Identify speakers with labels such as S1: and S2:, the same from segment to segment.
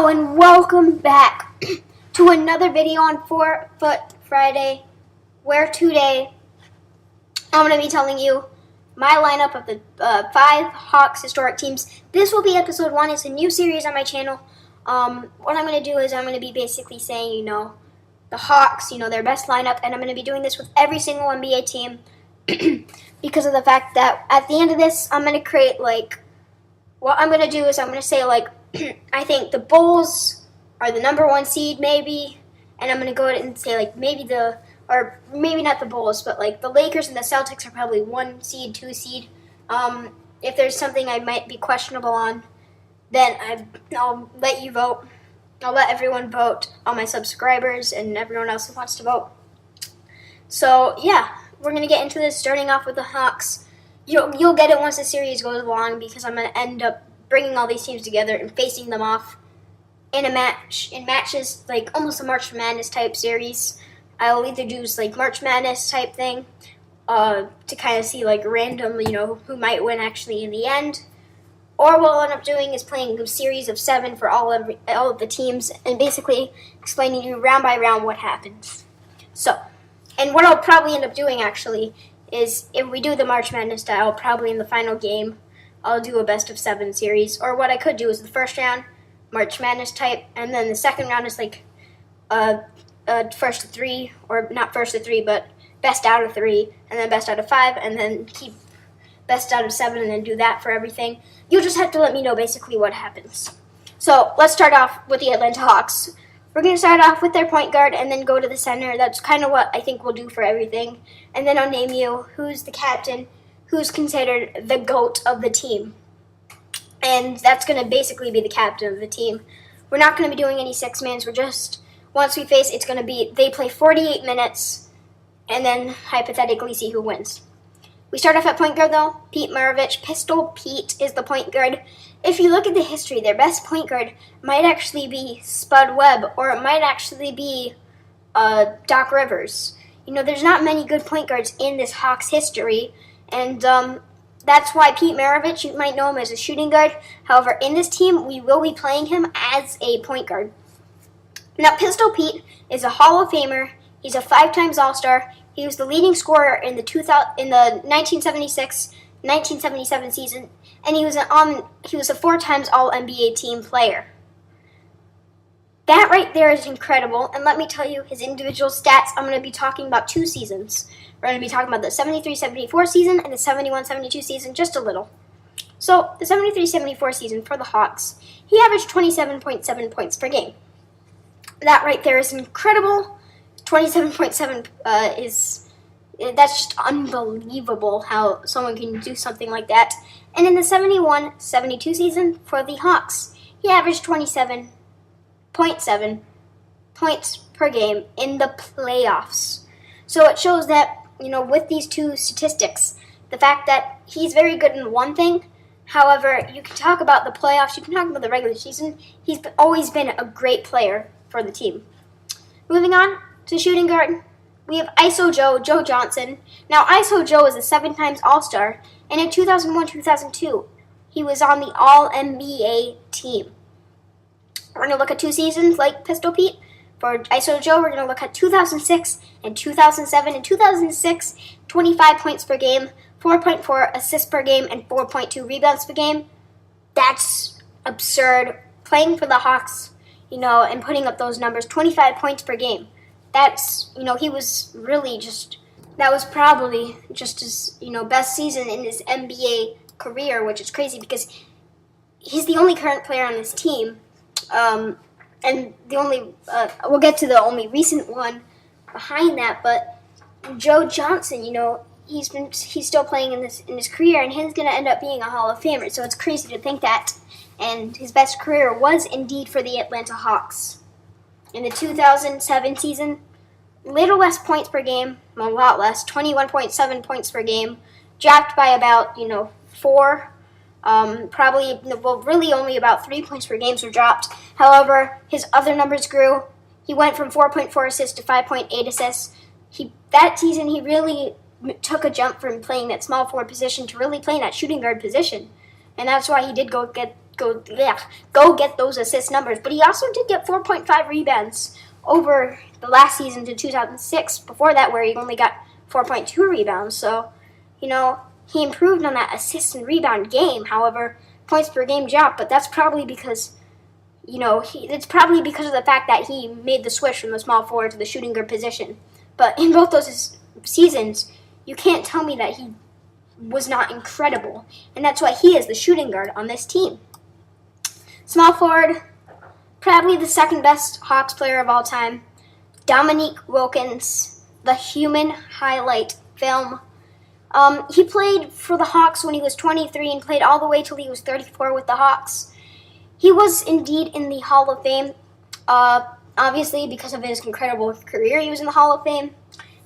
S1: Hello and welcome back to another video on 4 Foot Friday, where today I'm going to be telling you my lineup of the 5 Hawks historic teams. This will be episode 1. It's a new series on my channel. What I'm going to do is I'm going to be basically saying, the Hawks, their best lineup, and I'm going to be doing this with every single NBA team because of the fact that at the end of this, I'm going to create, what I'm going to do is I'm going to say, I think the Bulls are the number 1 seed, maybe, and I'm going to go ahead and say, maybe not the Bulls, but, the Lakers and the Celtics are probably 1 seed, 2 seed. If there's something I might be questionable on, then I'll let you vote. I'll let everyone vote, all my subscribers and everyone else who wants to vote. So, yeah, we're going to get into this, starting off with the Hawks. You'll get it once the series goes along because I'm going to end up bringing all these teams together and facing them off in matches, almost a March Madness type series. I'll either do March Madness type thing to kind of see random, who might win actually in the end. Or what I'll end up doing is playing a series of 7 for all of the teams and basically explaining to you round by round what happens. So, and what I'll probably end up doing actually is if we do the March Madness style, probably in the final game, I'll do a best of 7 series. Or what I could do is the first round, March Madness type, and then the second round is first to 3, or not first to 3, but best out of 3, and then best out of 5, and then keep best out of 7, and then do that for everything. You'll just have to let me know basically what happens. So let's start off with the Atlanta Hawks. We're going to start off with their point guard and then go to the center. That's kind of what I think we'll do for everything. And then I'll name you who's the captain, who's considered the GOAT of the team. And that's going to basically be the captain of the team. We're not going to be doing any 6-mans. We're just, once we face, it's going to be, they play 48 minutes and then hypothetically see who wins. We start off at point guard, though. Pete Maravich. Pistol Pete is the point guard. If you look at the history, their best point guard might actually be Spud Webb, or it might actually be Doc Rivers. There's not many good point guards in this Hawks history, and that's why Pete Maravich, you might know him as a shooting guard. However, in this team, we will be playing him as a point guard. Now, Pistol Pete is a Hall of Famer. He's a 5-time All-Star. He was the leading scorer in the 1976-1977 season, and he was a 4-time All-NBA team player. That right there is incredible, and let me tell you his individual stats. I'm going to be talking about 2 seasons. We're going to be talking about the 73-74 season and the 71-72 season, just a little. So, the 73-74 season for the Hawks, he averaged 27.7 points per game. That right there is incredible. 27.7 that's just unbelievable how someone can do something like that. And in the 71-72 season for the Hawks, he averaged 27.7 points per game in the playoffs. So it shows that, with these 2 statistics, the fact that he's very good in one thing, however, you can talk about the playoffs, you can talk about the regular season, he's always been a great player for the team. Moving on to shooting guard, we have ISO Joe Johnson. Now, ISO Joe is a 7-time All-Star, and in 2001-2002, he was on the All-NBA team. We're going to look at 2 seasons like Pistol Pete. For ISO Joe, we're going to look at 2006 and 2007. In 2006, 25 points per game, 4.4 assists per game, and 4.2 rebounds per game. That's absurd. Playing for the Hawks, and putting up those numbers, 25 points per game. That's, he was really that was probably just his, best season in his NBA career, which is crazy because he's the only current player on this team. And the only, we'll get to the only recent one behind that, but Joe Johnson, he's still playing in his career, and he's going to end up being a Hall of Famer, so it's crazy to think that. And his best career was indeed for the Atlanta Hawks. In the 2007 season, little less points per game, a lot less, 21.7 points per game, dropped by about, 4, really only about 3 points per game were dropped. However, his other numbers grew. He went from 4.4 assists to 5.8 assists. That season, he really took a jump from playing that small forward position to really playing that shooting guard position. And that's why he did go get go get those assist numbers. But he also did get 4.5 rebounds over the last season to 2006. Before that, where he only got 4.2 rebounds. So, he improved on that assist and rebound game. However, points per game dropped, but that's probably because, it's probably because of the fact that he made the switch from the small forward to the shooting guard position. But in both those seasons, you can't tell me that he was not incredible. And that's why he is the shooting guard on this team. Small forward, probably the second best Hawks player of all time, Dominique Wilkins, the human highlight film. He played for the Hawks when he was 23 and played all the way till he was 34 with the Hawks. He was indeed in the Hall of Fame. Obviously, because of his incredible career, he was in the Hall of Fame.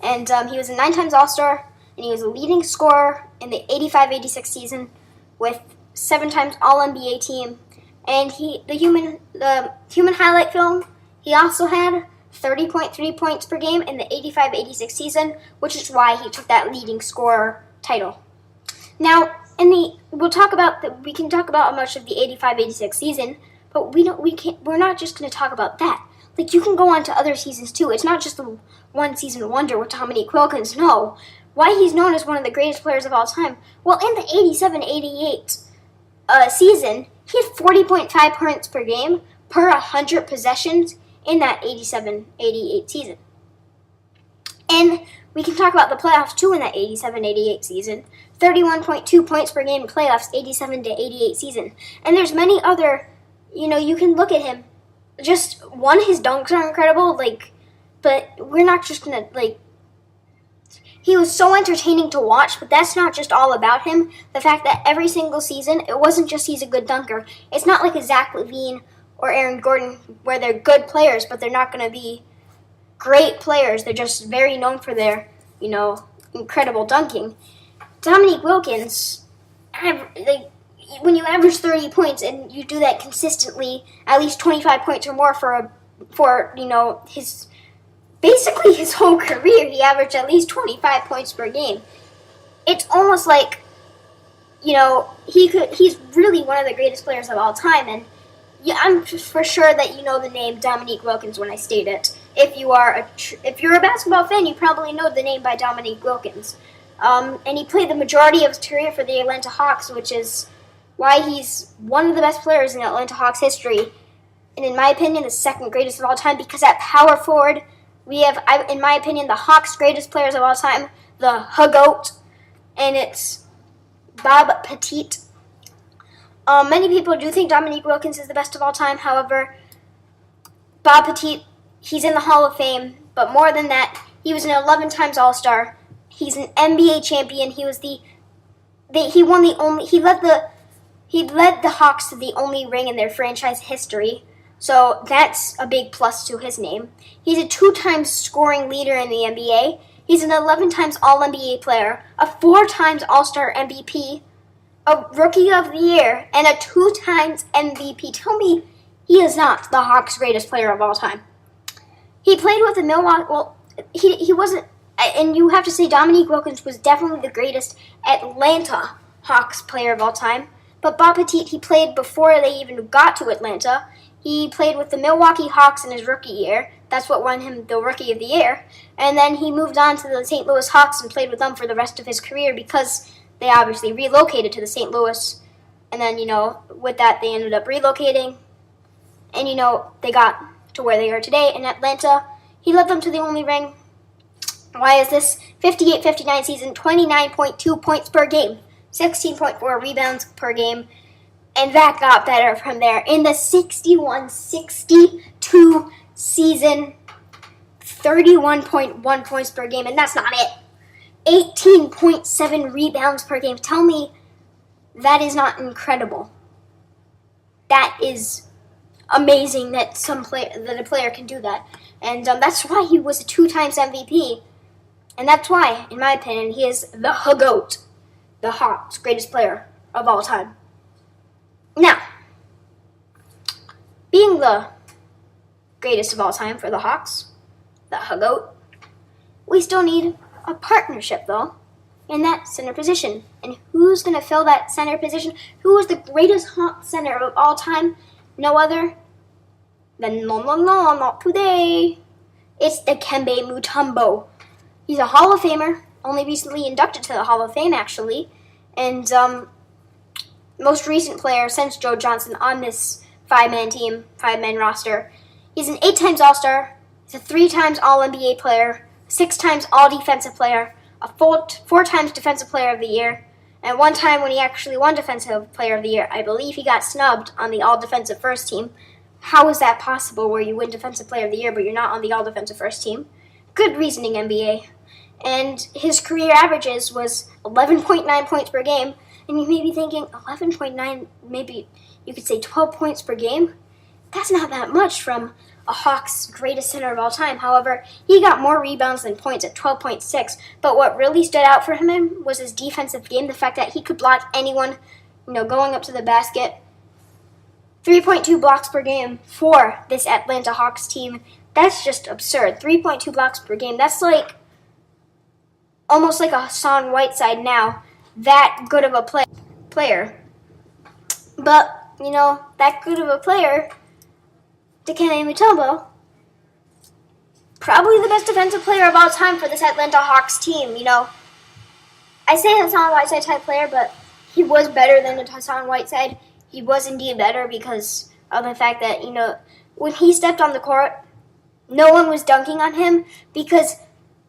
S1: And he was a 9-time All-Star, and he was a leading scorer in the 85-86 season with 7 times All-NBA team. And the human highlight film, he also had 30.3 points per game in the 85-86 season, which is why he took that leading scorer title. Now, we can talk about much of the 85-86 season, but we're not just going to talk about that. Like, you can go on to other seasons too. It's not just the one season wonder with Dominique Wilkins. No. Why he's known as one of the greatest players of all time? Well, in the 87-88 season, he had 40.5 points per game per 100 possessions in that 87-88 season. And we can talk about the playoffs too in that 87-88 season. 31.2 points per game in playoffs, 87-88 season. And there's many other, you can look at him. Just, his dunks are incredible, but we're not just going to, he was so entertaining to watch, but that's not just all about him. The fact that every single season, it wasn't just he's a good dunker. It's not like a Zach LaVine or Aaron Gordon where they're good players, but they're not going to be great players. They're just very known for their, incredible dunking. Dominique Wilkins, when you average 30 points and you do that consistently, at least 25 points or more for basically his whole career, he averaged at least 25 points per game. It's almost like, he's really one of the greatest players of all time. And I'm for sure that you know the name Dominique Wilkins when I state it. If you're a basketball fan, you probably know the name by Dominique Wilkins. And he played the majority of his career for the Atlanta Hawks, which is why he's one of the best players in Atlanta Hawks history. And in my opinion, the second greatest of all time, because at power forward, we have, in my opinion, the Hawks' greatest players of all time, the Hugoat, and it's Bob Pettit. Many people do think Dominique Wilkins is the best of all time. However, Bob Pettit, he's in the Hall of Fame, but more than that, he was an 11 times All-Star. He's an NBA champion. He led the Hawks to the only ring in their franchise history. So that's a big plus to his name. He's a 2-time scoring leader in the NBA. He's an 11 times All-NBA player, a 4 times All-Star MVP, a Rookie of the Year, and a 2 times MVP. Tell me he is not the Hawks' greatest player of all time. He played with the Milwaukee. Well, he wasn't. And you have to say Dominique Wilkins was definitely the greatest Atlanta Hawks player of all time. But Bob Pettit, he played before they even got to Atlanta. He played with the Milwaukee Hawks in his rookie year. That's what won him the Rookie of the Year. And then he moved on to the St. Louis Hawks and played with them for the rest of his career because they obviously relocated to the St. Louis. And then, with that, they ended up relocating. And, they got to where they are today in Atlanta. He led them to the only ring. Why is this? 58-59 season, 29.2 points per game, 16.4 rebounds per game. And that got better from there. In the 61-62 season, 31.1 points per game, and that's not it. 18.7 rebounds per game. Tell me that is not incredible. That is amazing that a player can do that. And that's why he was a 2 times MVP. And that's why, in my opinion, he is the Hugoat, the Hawks' greatest player of all time. Now, being the greatest of all time for the Hawks, the Hugoat, we still need a partnership, though. in that center position. And who's going to fill that center position? Who is the greatest Hawk center of all time? No other than not today. It's Dikembe Mutombo. He's a Hall of Famer, only recently inducted to the Hall of Fame, actually. And most recent player since Joe Johnson on this five-man roster. He's an 8 times All-Star. He's a 3 times All-NBA player, 6 times All-Defensive player, a 4 times Defensive Player of the Year, and 1 time when he actually won Defensive Player of the Year, I believe he got snubbed on the All-Defensive First Team. How is that possible where you win Defensive Player of the Year but you're not on the All-Defensive First Team? Good reasoning, NBA. And his career averages was 11.9 points per game. And you may be thinking, 11.9, maybe you could say 12 points per game? That's not that much from a Hawks greatest center of all time. However, he got more rebounds than points at 12.6. But what really stood out for him was his defensive game, the fact that he could block anyone, going up to the basket. 3.2 blocks per game for this Atlanta Hawks team. That's just absurd. 3.2 blocks per game. That's like almost like a Hassan Whiteside now. That good of a player. But, that good of a player, Dikembe Mutombo, probably the best defensive player of all time for this Atlanta Hawks team. I say Hassan Whiteside type player, but he was better than Hassan Whiteside. He was indeed better because of the fact that, when he stepped on the court, no one was dunking on him because,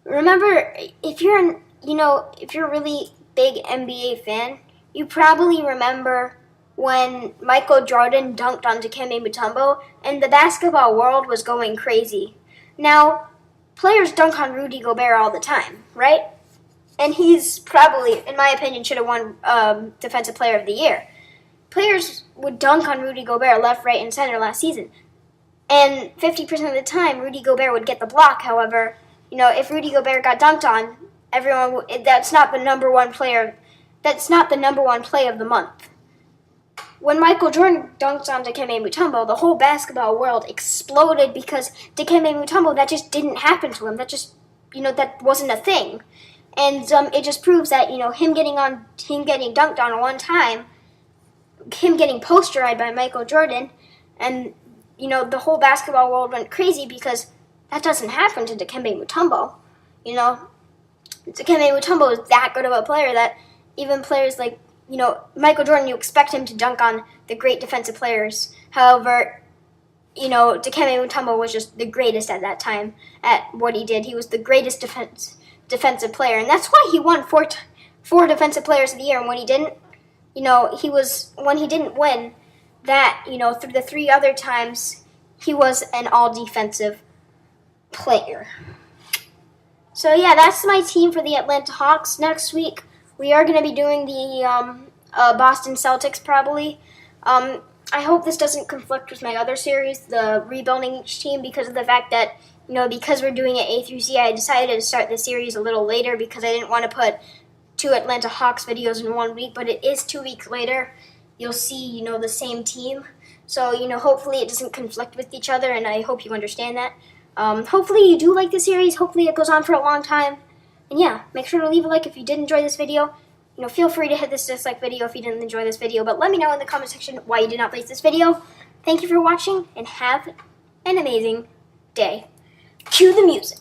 S1: remember, if you're a really big NBA fan, you probably remember when Michael Jordan dunked on Dikembe Mutombo and the basketball world was going crazy. Now, players dunk on Rudy Gobert all the time, right? And he's probably, in my opinion, should have won Defensive Player of the Year. Players would dunk on Rudy Gobert left, right, and center last season. And 50% of the time, Rudy Gobert would get the block. However, if Rudy Gobert got dunked on, that's not the number one player. That's not the number one play of the month. When Michael Jordan dunked on Dikembe Mutombo, the whole basketball world exploded because Dikembe Mutombo, that just didn't happen to him. That just, that wasn't a thing. And it just proves that, him getting dunked on one time, him getting posterized by Michael Jordan, and, the whole basketball world went crazy because that doesn't happen to Dikembe Mutombo. Dikembe Mutombo is that good of a player that even players like, Michael Jordan, you expect him to dunk on the great defensive players. However, Dikembe Mutombo was just the greatest at that time at what he did. He was the greatest defensive player, and that's why he won four Defensive Players of the Year. And when he didn't, when he didn't win that, through the 3 other times, he was an all-defensive player. So, yeah, that's my team for the Atlanta Hawks. Next week, we are going to be doing the Boston Celtics, probably. I hope this doesn't conflict with my other series, the Rebuilding Each Team, because of the fact that, because we're doing it A through Z, I decided to start the series a little later because I didn't want to put 2 Atlanta Hawks videos in 1 week, but it is 2 weeks later. You'll see, the same team. So, hopefully it doesn't conflict with each other, and I hope you understand that. Hopefully you do like the series. Hopefully it goes on for a long time. And yeah, make sure to leave a like if you did enjoy this video. Feel free to hit this dislike video if you didn't enjoy this video. But let me know in the comment section why you did not like this video. Thank you for watching, and have an amazing day. Cue the music.